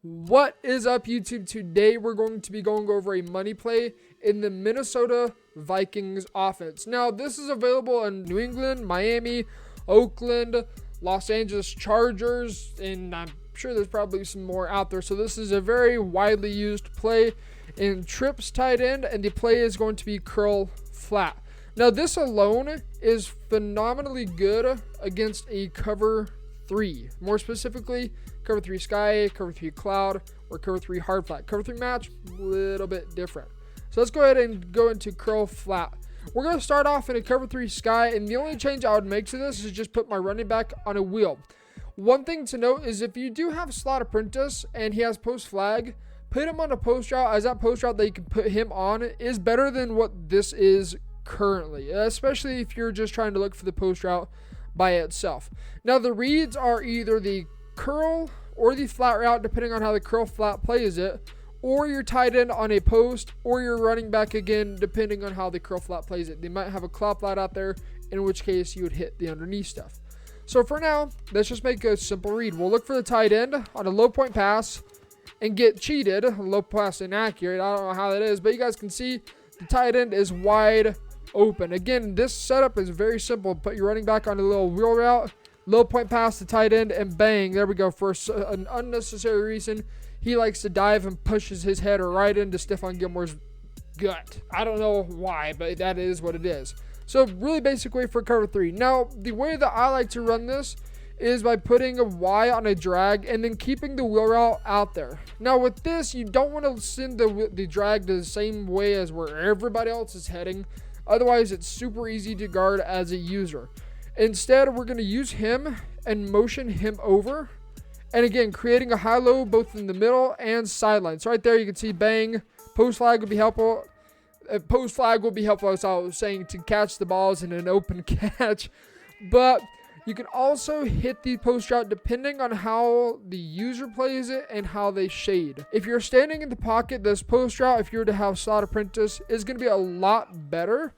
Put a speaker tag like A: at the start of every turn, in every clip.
A: What is up, YouTube? Today we're going to be going over a money play in the Minnesota Vikings offense. Now, this is available in New England, Miami, Oakland, Los Angeles Chargers, and I'm sure there's probably some more out there. So this is a very widely used play in trips tight end, and the play is going to be curl flat. Now, this alone is phenomenally good against a cover 3. More specifically, cover 3 sky, cover 3 cloud, or cover 3 hard flat. Cover 3 match, a little bit different. So let's go ahead and go into curl flat. We're going to start off in a cover 3 sky, and the only change I would make to this is just put my running back on a wheel. One thing to note is if you do have slot apprentice and he has post flag, put him on a post route, as that post route that you can put him on is better than what this is currently, especially if you're just trying to look for the post route by itself. Now, the reads are either the curl or the flat route, depending on how the curl flat plays it, or your tight end on a post, or your running back again, depending on how the curl flat plays it. They might have a cloud flat out there, in which case you would hit the underneath stuff. So for now, let's just make a simple read. We'll look for the tight end on a low point pass and get cheated. Low pass inaccurate. I don't know how that is, but you guys can see the tight end is wide open. Again, this setup is very simple. Put your running back on a little wheel route, low point pass to tight end, and bang, there we go. For an unnecessary reason, he likes to dive and pushes his head right into Stephon Gilmore's gut. I don't know why, but that is what it is. So really basic way for cover 3. Now, the way that I like to run this is by putting a Y on a drag and then keeping the wheel route out there. Now with this, you don't want to send the drag the same way as where everybody else is heading. Otherwise, it's super easy to guard as a user. Instead, we're going to use him and motion him over. And again, creating a high-low both in the middle and sideline. So right there, you can see bang. Post flag would be helpful. Post flag will be helpful, as I was saying, to catch the balls in an open catch. But you can also hit the post route depending on how the user plays it and how they shade. If you're standing in the pocket, this post route, if you were to have slot apprentice, is going to be a lot better.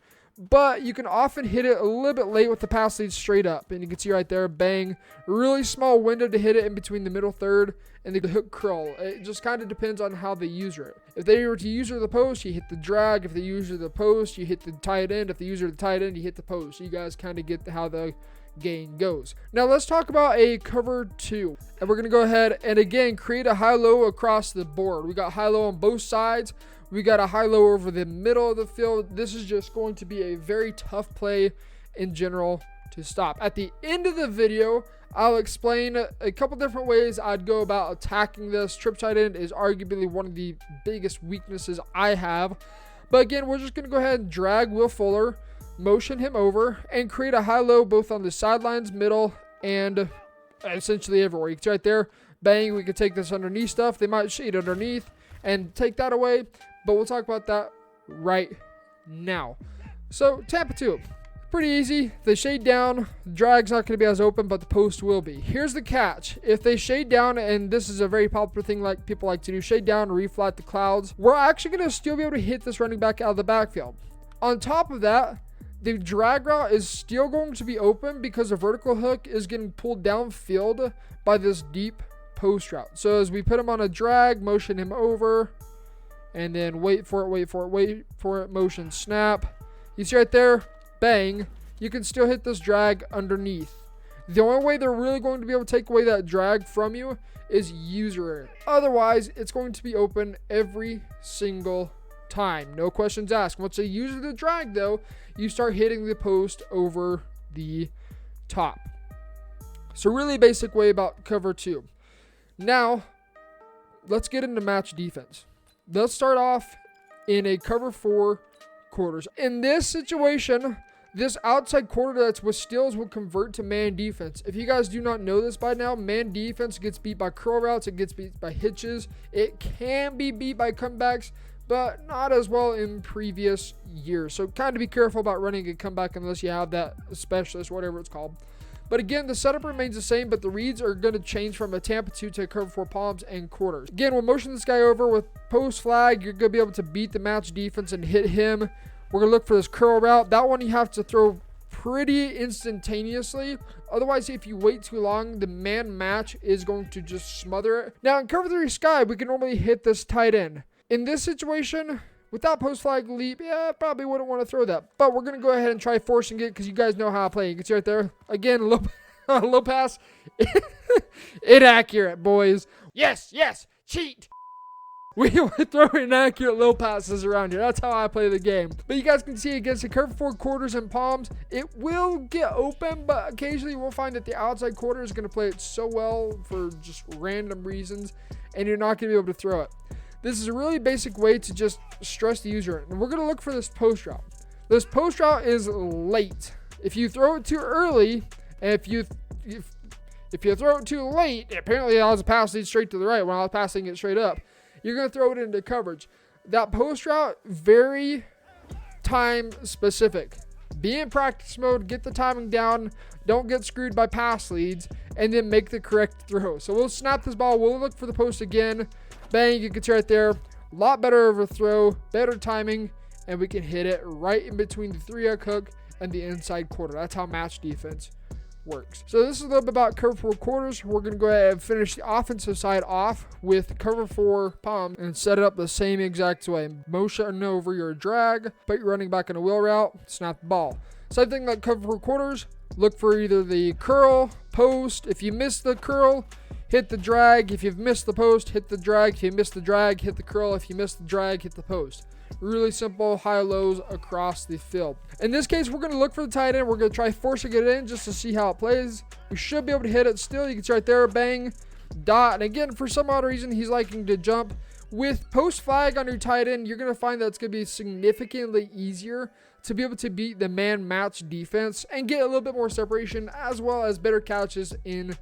A: But you can often hit it a little bit late with the pass lead straight up. And you can see right there, bang. Really small window to hit it in between the middle third and the hook curl. It just kind of depends on how they user it. If they were to user the post, you hit the drag. If they user the post, you hit the tight end. If they user the tight end, you hit the post. You guys kind of get how the game goes. Now let's talk about a cover 2. And we're going to go ahead and again create a high-low across the board. We got high-low on both sides. We got a high-low over the middle of the field. This is just going to be a very tough play in general to stop. At the end of the video, I'll explain a couple different ways I'd go about attacking this. Trip tight end is arguably one of the biggest weaknesses I have. But again, we're just going to go ahead and drag Will Fuller, motion him over, and create a high-low both on the sidelines, middle, and essentially everywhere. You can see right there, bang, we can take this underneath stuff. They might shade underneath and take that away. But we'll talk about that right now. So, Tampa 2. Pretty easy. They shade down. The drag's not going to be as open, but the post will be. Here's the catch. If they shade down, and this is a very popular thing like people like to do, shade down and reflat the clouds, we're actually going to still be able to hit this running back out of the backfield. On top of that, the drag route is still going to be open because the vertical hook is getting pulled downfield by this deep post route. So as we put him on a drag, motion him over, and then wait for it, motion snap. You see right there, bang, you can still hit this drag underneath. The only way they're really going to be able to take away that drag from you is user error. Otherwise, it's going to be open every single time. No questions asked. Once they use the drag, though, you start hitting the post over the top. So really basic way about cover 2. Now, let's get into match defense. Let's start off in a cover 4 quarters. In this situation, this outside quarter that's with steals will convert to man defense. If you guys do not know this by now, man defense gets beat by curl routes. It gets beat by hitches. It can be beat by comebacks, but not as well in previous years. So kind of be careful about running a comeback unless you have that specialist, whatever it's called. But again, the setup remains the same, but the reads are going to change from a Tampa 2 to a cover 4 palms and quarters. Again, we'll motion this guy over with post flag. You're going to be able to beat the match defense and hit him. We're going to look for this curl route. That one you have to throw pretty instantaneously. Otherwise, if you wait too long, the man match is going to just smother it. Now, in cover 3 sky, we can normally hit this tight end. In this situation, with that post flag leap, yeah, I probably wouldn't want to throw that. But we're going to go ahead and try forcing it because you guys know how I play. You can see right there. Again, low pass. Inaccurate, boys. Yes, cheat. We were throwing inaccurate low passes around here. That's how I play the game. But you guys can see against the cover 4 quarters and palms, it will get open, but occasionally we'll find that the outside quarter is going to play it so well for just random reasons, and you're not going to be able to throw it. This is a really basic way to just stress the user. And we're going to look for this post route. This post route is late. If you throw it too early, and if you throw it too late, apparently I was passing straight to the right when I was passing it straight up. You're going to throw it into coverage. That post route, very time specific. Be in practice mode, get the timing down, don't get screwed by pass leads, and then make the correct throw. So we'll snap this ball, we'll look for the post again. Bang, you can see right there. A lot better of a throw, better timing, and we can hit it right in between the 3-hook hook and the inside quarter. That's how match defense works. So this is a little bit about cover 4 quarters. We're going to go ahead and finish the offensive side off with cover 4 palm and set it up the same exact way. Motion over your drag, put your running back in a wheel route, snap the ball. Same thing like cover 4 quarters. Look for either the curl, post. If you miss the curl, hit the drag. If you've missed the post, hit the drag. If you missed the drag, hit the curl. If you missed the drag, hit the post. Really simple, high-lows across the field. In this case, we're going to look for the tight end. We're going to try forcing it in just to see how it plays. We should be able to hit it still. You can see right there, bang, dot. And again, for some odd reason, he's liking to jump. With post flag on your tight end, you're going to find that it's going to be significantly easier to be able to beat the man match defense and get a little bit more separation as well as better catches in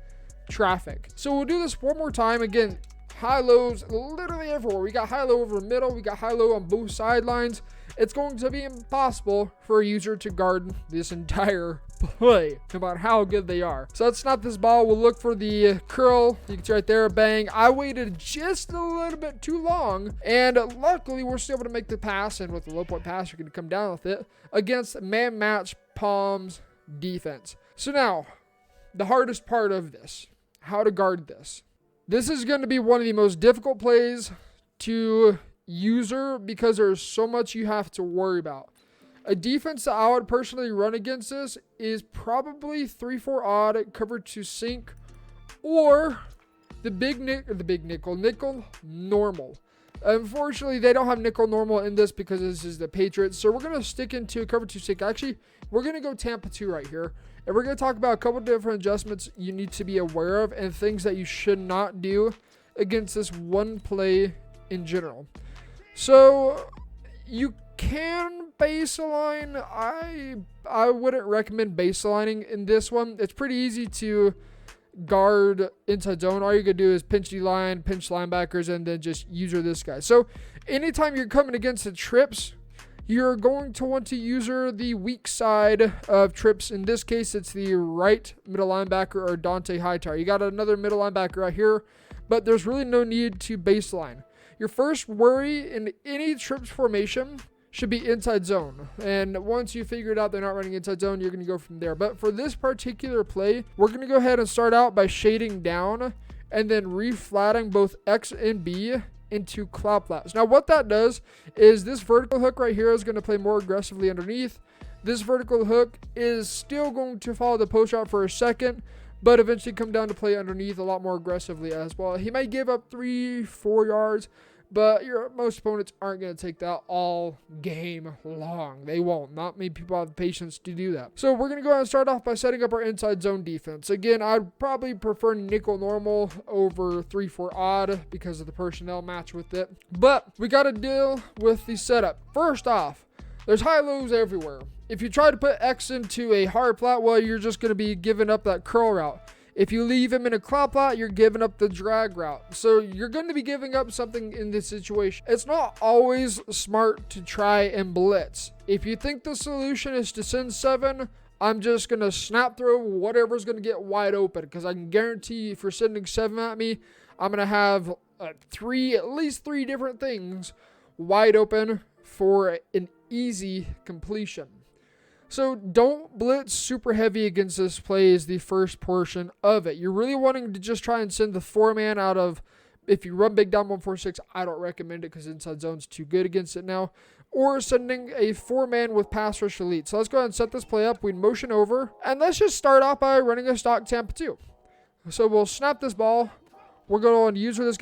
A: traffic. So we'll do this one more time. Again, high-lows literally everywhere. We got high-low over the middle. We got high-low on both sidelines. It's going to be impossible for a user to guard this entire play, no matter how good they are. So let's snap this ball. We'll look for the curl. You can see right there, bang. I waited just a little bit too long, and luckily we're still able to make the pass, and with the low point pass, you're going to come down with it against man match palms defense. So now, the hardest part of this, how to guard this. This is going to be one of the most difficult plays to user because there's so much you have to worry about. A defense that I would personally run against this is probably 3-4 odd, cover to sink, or the nickel normal. Unfortunately, they don't have nickel normal in this because this is the Patriots. So we're going to stick into cover 2 sink. Actually, we're going to go Tampa 2 right here. And we're going to talk about a couple different adjustments you need to be aware of and things that you should not do against this one play in general. So you can baseline. I wouldn't recommend baselining in this one. It's pretty easy to guard inside zone. All you're going to do is pinch D-line, pinch linebackers, and then just user this guy. So anytime you're coming against the trips, you're going to want to user the weak side of trips. In this case, it's the right middle linebacker or Dante Hightower. You got another middle linebacker right here, but there's really no need to baseline. Your first worry in any trips formation should be inside zone. And once you figure it out, they're not running inside zone, you're going to go from there. But for this particular play, we're going to go ahead and start out by shading down and then reflatting both X and B into cloud flaps. Now what that does is this vertical hook right here is going to play more aggressively underneath. This vertical hook is still going to follow the post route for a second, but eventually come down to play underneath a lot more aggressively as well. He might give up 3-4 yards, but most opponents aren't going to take that all game long. They won't. Not many people have the patience to do that. So we're going to go ahead and start off by setting up our inside zone defense. Again, I'd probably prefer nickel normal over 3-4 odd because of the personnel match with it. But we got to deal with the setup. First off, there's high-lows everywhere. If you try to put X into a hard flat, well, you're just going to be giving up that curl route. If you leave him in a cloud flat, you're giving up the drag route. So you're going to be giving up something in this situation. It's not always smart to try and blitz. If you think the solution is to send 7, I'm just going to snap throw whatever's going to get wide open. Because I can guarantee if you're sending 7 at me, I'm going to have at least 3 different things wide open for an easy completion. So don't blitz super heavy against this play is the first portion of it. You're really wanting to just try and send the 4-man out of, if you run big down 146, I don't recommend it because inside zone's too good against it now. Or sending a 4-man with pass rush elite. So let's go ahead and set this play up. We motion over. And let's just start off by running a stock Tampa 2. So we'll snap this ball. We're going to use for this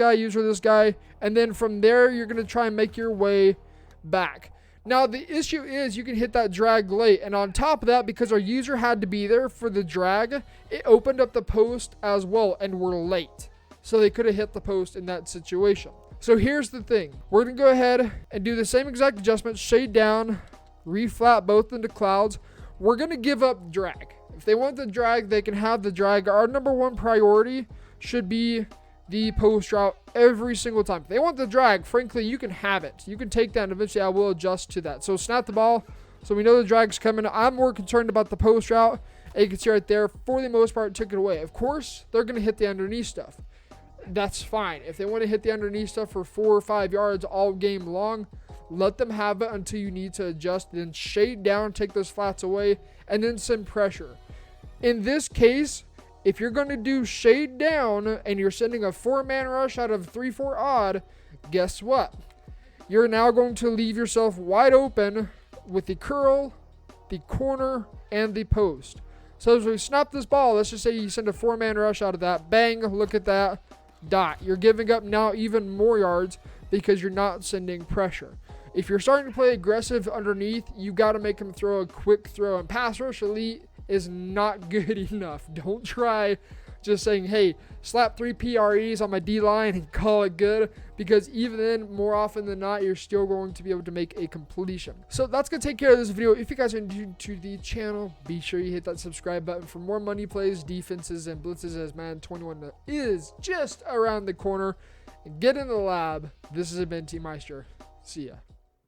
A: guy. And then from there, you're going to try and make your way back. Now, the issue is you can hit that drag late. And on top of that, because our user had to be there for the drag, it opened up the post as well, and we're late. So they could have hit the post in that situation. So here's the thing. We're going to go ahead and do the same exact adjustment. Shade down, reflat both into clouds. We're going to give up drag. If they want the drag, they can have the drag. Our number one priority should be the post route every single time. If they want the drag, frankly, you can have it. You can take that, and eventually I will adjust to that. So snap the ball. So we know the drag's coming. I'm more concerned about the post route. And you can see right there, for the most part, took it away. Of course, they're going to hit the underneath stuff. That's fine. If they want to hit the underneath stuff for 4 or 5 yards all game long, let them have it until you need to adjust. Then shade down, take those flats away, and then send pressure. In this case, if you're going to do shade down and you're sending a 4-man rush out of 3-4 odd, guess what? You're now going to leave yourself wide open with the curl, the corner, and the post. So as we snap this ball, let's just say you send a 4-man rush out of that. Bang, look at that. Dot. You're giving up now even more yards because you're not sending pressure. If you're starting to play aggressive underneath, you got to make them throw a quick throw. And pass rush elite is not good enough. Don't try just saying, hey, slap 3 PREs on my D-line and call it good, because even then, more often than not, you're still going to be able to make a completion. So that's going to take care of this video. If you guys are new to the channel, be sure you hit that subscribe button for more money plays, defenses, and blitzes, as Madden 21 is just around the corner. And get in the lab. This has been T Meister. See ya.